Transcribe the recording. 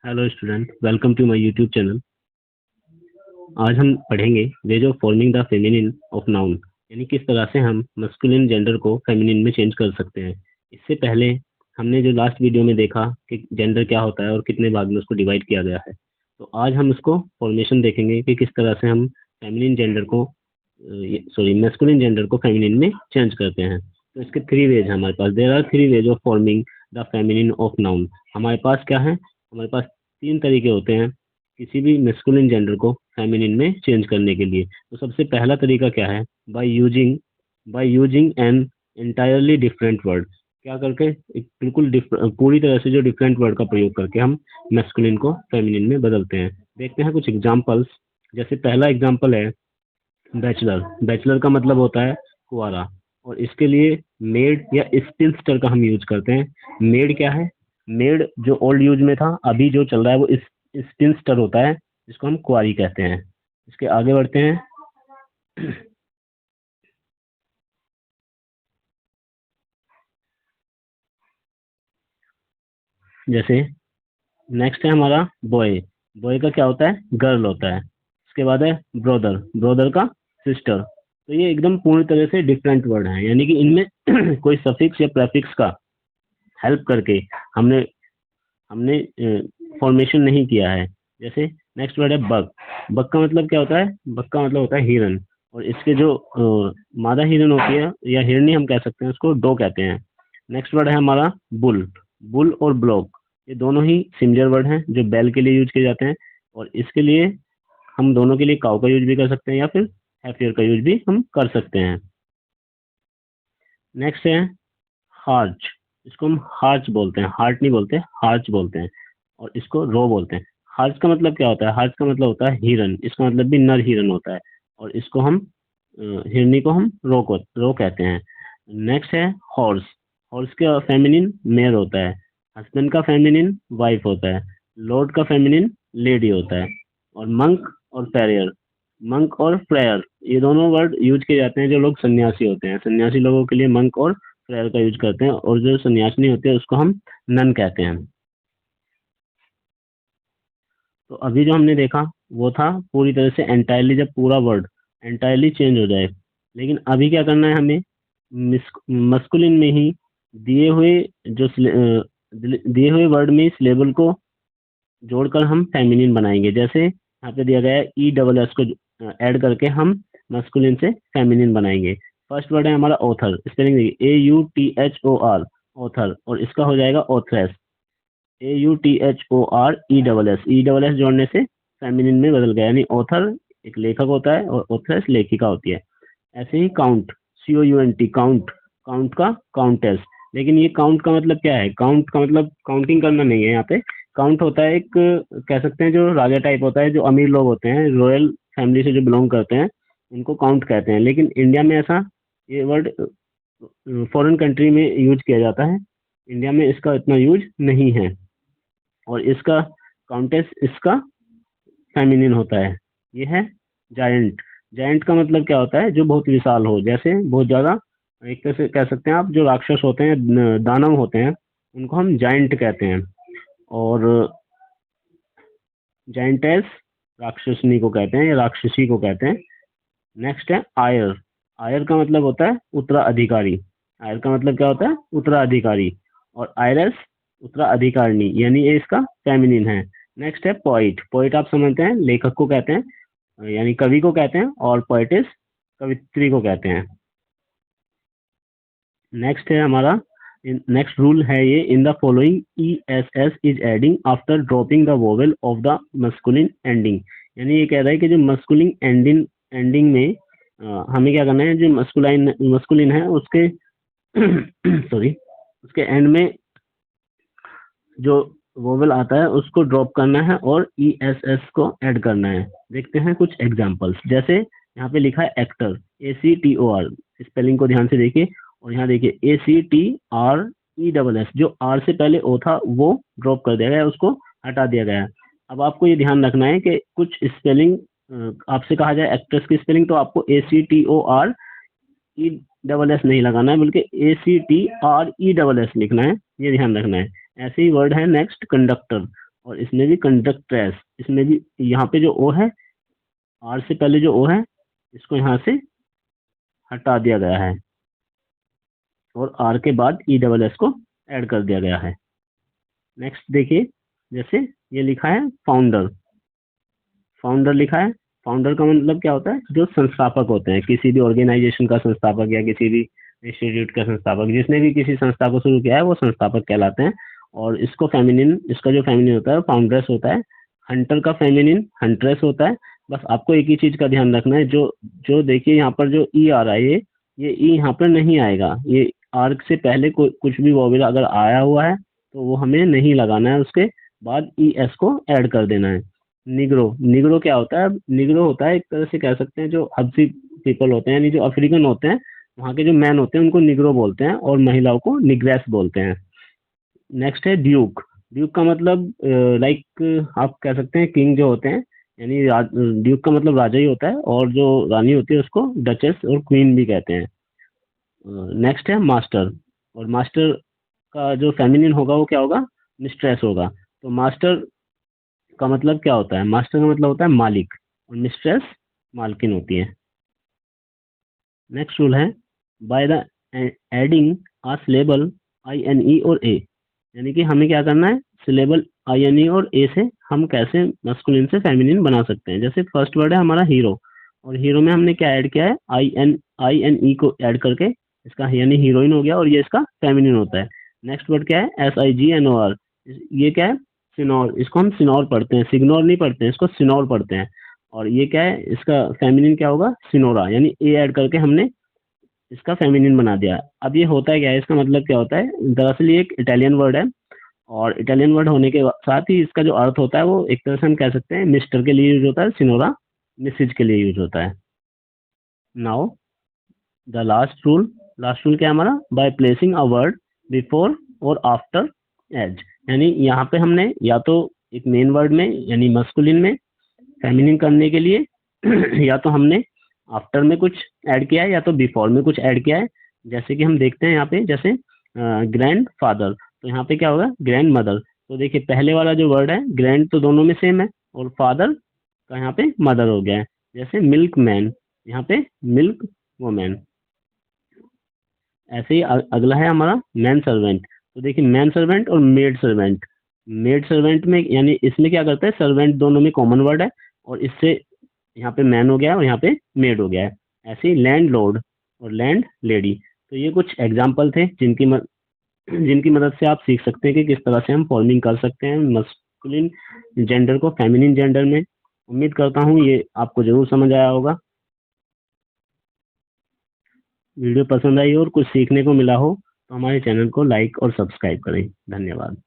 Hello student, welcome to my YouTube channel. आज हम पढ़ेंगे ways of forming the feminine of noun, यानी किस तरह से हम मस्कुलिन जेंडर को फेमिनिन में चेंज कर सकते हैं। इससे पहले हमने जो लास्ट वीडियो में देखा कि जेंडर क्या होता है और कितने भाग में उसको डिवाइड किया गया है, तो आज हम उसको फॉर्मेशन देखेंगे कि किस तरह से हम फेमिनिन जेंडर को मस्कुलिन जेंडर को फेमिनिन में चेंज करते हैं। तो इसके थ्री वेज हैं हमारे पास। There are three ways of forming the feminine of noun. हमारे पास क्या है? हमारे पास तीन तरीके होते हैं किसी भी मेस्कुलिन जेंडर को फेमिनिन में चेंज करने के लिए। तो सबसे पहला तरीका क्या है? By using an entirely different word. क्या करके? एक बिल्कुल पूरी तरह से जो डिफरेंट वर्ड का प्रयोग करके हम मेस्कुलिन को फेमिनिन में बदलते हैं। देखते हैं कुछ एग्जांपल्स। जैसे पहला एग्जांपल है बैचलर। बैचलर का मतलब होता है कुंवारा, और इसके लिए मेड या स्पिंस्टर का हम यूज करते हैं। मेड क्या है? मेड जो ओल्ड यूज में था, अभी जो चल रहा है वो स्पिंस्टर होता है, जिसको हम कुंवारी कहते हैं। इसके आगे बढ़ते हैं। जैसे नेक्स्ट है हमारा बॉय। बॉय का क्या होता है? गर्ल होता है। इसके बाद है ब्रदर। ब्रदर का सिस्टर। तो ये एकदम पूरी तरह से डिफरेंट वर्ड हैं, यानी कि इनमें कोई सफिक्स या प्रेफिक्स का हेल्प करके हमने हमने फॉर्मेशन नहीं किया है। जैसे नेक्स्ट वर्ड है बग। बग का मतलब क्या होता है? बग का मतलब होता है हिरन, और इसके जो मादा हिरन होती है या हिरनी हम कह सकते हैं, उसको डो कहते हैं। नेक्स्ट वर्ड है हमारा बुल। बुल और ब्लॉक, ये दोनों ही सिमिलर वर्ड हैं जो बैल के लिए यूज किए जाते हैं, और इसके लिए हम दोनों के लिए काउ का यूज भी कर सकते हैं या फिर हैफियर का यूज भी हम कर सकते हैं। नेक्स्ट है हार्च। इसको हम हार्च बोलते हैं, हार्ट नहीं बोलते, हार्च बोलते हैं, और इसको रो बोलते हैं। हार्च का मतलब क्या होता है? हार्च का मतलब होता है हिरन, इसका मतलब भी नर हिरन होता है, और इसको हम हिरनी को हम रो कहते हैं। नेक्स्ट है हॉर्स। हॉर्स का फेमिनिन मेयर होता है। हस्बैंड का फेमिनिन वाइफ होता है। लॉर्ड का फेमिनिन लेडी होता है। और मंक और फेरियर, मंक और फ्रेयर, ये दोनों वर्ड यूज किए जाते हैं जो लोग सन्यासी होते हैं। सन्यासी लोगों के लिए मंक और फ्रेयर का यूज करते हैं, और जो सन्यासिनी होते हैं उसको हम नन कहते हैं। तो अभी जो हमने देखा वो था पूरी तरह से एंटायरली, जब पूरा वर्ड एंटायरली चेंज हो जाए। लेकिन अभी क्या करना है हमें? मस्कुलिन में ही दिए हुए दिए हुए वर्ड में इस लेबल को जोड़कर हम फेमिनिन बनाएंगे। जैसे यहाँ पे दिया गया है ई डबल एस को ऐड करके हम मस्कुलिन से फेमिनिन बनाएंगे। फर्स्ट वर्ड है हमारा ऑथर। स्पेलिंग देखिए, AUTHOR, ऑथर, और इसका हो जाएगा authoress. AUTHORESS, E double S जोड़ने से फेमिनिन में बदल गया, यानी ऑथर एक लेखक होता है और ऑथरेस लेखिका होती है। ऐसे ही काउंट, COUNT, काउंट, काउंट का काउंटेस। लेकिन ये काउंट का मतलब क्या है? काउंट का मतलब काउंटिंग करना नहीं है यहाँ पे। काउंट होता है एक, कह सकते हैं जो राजा टाइप होता है, जो अमीर लोग होते हैं, रॉयल फैमिली से जो बिलोंग करते हैं, उनको काउंट कहते हैं। लेकिन इंडिया में ऐसा, ये वर्ड फॉरेन कंट्री में यूज किया जाता है, इंडिया में इसका इतना यूज नहीं है। और इसका काउंटेस इसका फेमिनिन होता है। ये है जायंट। जायंट का मतलब क्या होता है? जो बहुत विशाल हो, जैसे बहुत ज्यादा, एक तरह से कह सकते हैं आप, जो राक्षस होते हैं, दानव होते हैं, उनको हम जायंट कहते हैं। और जायंटेस राक्षसनी को कहते हैं या राक्षसी को कहते हैं। नेक्स्ट है आयर। आयर का मतलब होता है उत्तराधिकारी। आयर का मतलब क्या होता है? उत्तराधिकारी। और आयरस उत्तराधिकारिणी, यानी ये इसका फेमिनिन है। नेक्स्ट है पोइट। पोइट आप समझते हैं, लेखक को कहते हैं, यानी कवि को कहते हैं, और पोइटिस कवित्री को कहते हैं। नेक्स्ट है हमारा, नेक्स्ट रूल है ये, in the following ESS is adding after dropping the vowel of the masculine ending. यानी ये कह रहा है कि जो मस्कुलिन एंडिंग एंडिंग में हमें क्या करना है? जो मस्कुलाइन मस्कुलिन है उसके सॉरी, उसके एंड में जो वोवेल आता है उसको ड्रॉप करना है और ESS को ऐड करना है। देखते हैं कुछ एग्जांपल्स। जैसे यहाँ पे लिखा है एक्टर, ACTOR, स्पेलिंग को ध्यान से देखिए, और यहाँ देखिए ACTRESS, जो आर से पहले ओ था वो ड्रॉप कर दिया गया है, उसको हटा दिया गया है। अब आपको ये ध्यान रखना है कि कुछ स्पेलिंग आपसे कहा जाए एक्ट्रेस की स्पेलिंग, तो आपको ACTORESS नहीं लगाना है, बल्कि ACTRESS लिखना है, ये ध्यान रखना है। ऐसे ही वर्ड है नेक्स्ट कंडक्टर, और इसमें भी कंडक्ट्रेस, इसमें भी यहाँ पे जो ओ है, आर से पहले जो ओ है, इसको यहाँ से हटा दिया गया है और आर के बाद ई डबल एस को ऐड कर दिया गया है। नेक्स्ट देखिए, जैसे ये लिखा है फाउंडर, फाउंडर लिखा है। फाउंडर का मतलब क्या होता है, जो संस्थापक होते हैं किसी भी ऑर्गेनाइजेशन का संस्थापक या किसी भी इंस्टीट्यूट का संस्थापक, जिसने भी किसी संस्था को शुरू किया है वो संस्थापक कहलाते हैं। और इसको फेमिनिन, इसका जो फेमिनिन होता है फाउंड्रेस होता है। हंटर का फेमिनिन हंट्रेस होता है। बस आपको एक ही चीज का ध्यान रखना है, जो जो देखिए यहाँ पर जो ई आ रहा है, ये ई यहाँ पर नहीं आएगा। ये आर्क से पहले कुछ भी वॉवेल अगर आया हुआ है तो वो हमें नहीं लगाना है, उसके बाद ई एस को ऐड कर देना है। निग्रो, निग्रो क्या होता है, निग्रो होता है एक तरह से कह सकते हैं जो हब्सी पीपल होते हैं, यानी जो अफ्रीकन होते हैं, वहाँ के जो मैन होते हैं उनको निग्रो बोलते हैं और महिलाओं को निग्रेस बोलते हैं। नेक्स्ट है ड्यूक। ड्यूक का मतलब लाइक आप कह सकते हैं किंग जो होते हैं, यानी ड्यूक का मतलब राजा ही होता है, और जो रानी होती है उसको डचेस और क्वीन भी कहते हैं। नेक्स्ट है मास्टर, और मास्टर का जो फेमिनिन होगा वो क्या होगा, मिस्ट्रेस होगा। तो मास्टर का मतलब क्या होता है, मास्टर का मतलब होता है मालिक, और मिस्ट्रेस मालकिन होती है। नेक्स्ट रूल है by the adding a syllable I N E और ए, यानी कि हमें क्या करना है, सिलेबल आई एन ई और ए से हम कैसे मस्कुलिन से फेमिनिन बना सकते हैं। जैसे फर्स्ट वर्ड है हमारा हीरो, और हीरो में हमने क्या ऐड किया है, आई एन ई को ऐड करके इसका यानी हीरोइन हो गया, और ये इसका फेमिनिन होता है। नेक्स्ट वर्ड क्या है, S I G N O R, ये क्या है, सिनोर, इसको हम सिनोर पढ़ते हैं, सिग्नोर नहीं पढ़ते हैं, इसको सिनोर पढ़ते हैं। और ये क्या है, इसका फेमिनिन क्या होगा, सिनोरा, यानी ए ऐड करके हमने इसका फेमिनिन बना दिया। अब ये होता है क्या है, इसका मतलब क्या होता है, दरअसल ये एक इटालियन वर्ड है, और इटालियन वर्ड होने के साथ ही इसका जो अर्थ होता है वो एक तरह से हम कह सकते हैं मिस्टर के लिए यूज होता है, सिनोरा मिसिज के लिए यूज होता है। नाउ द लास्ट रूल क्या है हमारा, by placing a word before और आफ्टर एज, यानी यहाँ पे हमने या तो एक मेन वर्ड में यानी मस्कुलिन में फेमिनिन करने के लिए या तो हमने आफ्टर में कुछ ऐड किया है या तो बिफोर में कुछ ऐड किया है। जैसे कि हम देखते हैं यहाँ पे, जैसे ग्रैंड फादर, तो यहाँ पे क्या होगा, ग्रैंड मदर। तो देखिए पहले वाला जो वर्ड है ग्रैंड तो दोनों में सेम है, और फादर का यहाँ पे मदर हो गया है। जैसे मिल्क मैन, यहाँ पे मिल्क वोमैन। ऐसे ही अगला है हमारा मैन सर्वेंट। तो देखिए मैन सर्वेंट और मेड सर्वेंट, मेड सर्वेंट में यानी इसमें क्या करता है, सर्वेंट दोनों में कॉमन वर्ड है, और इससे यहाँ पे मैन हो गया है और यहाँ पे मेड हो गया है। ऐसे ही लैंड लॉर्ड और लैंड लेडी। तो ये कुछ एग्जाम्पल थे जिनकी मदद से आप सीख सकते हैं कि किस तरह से हम फॉर्मिंग कर सकते हैं मस्कुलिन जेंडर को फेमिनिन जेंडर में। उम्मीद करता हूँ ये आपको जरूर समझ आया होगा। वीडियो पसंद आई और कुछ सीखने को मिला हो तो हमारे चैनल को लाइक और सब्सक्राइब करें। धन्यवाद।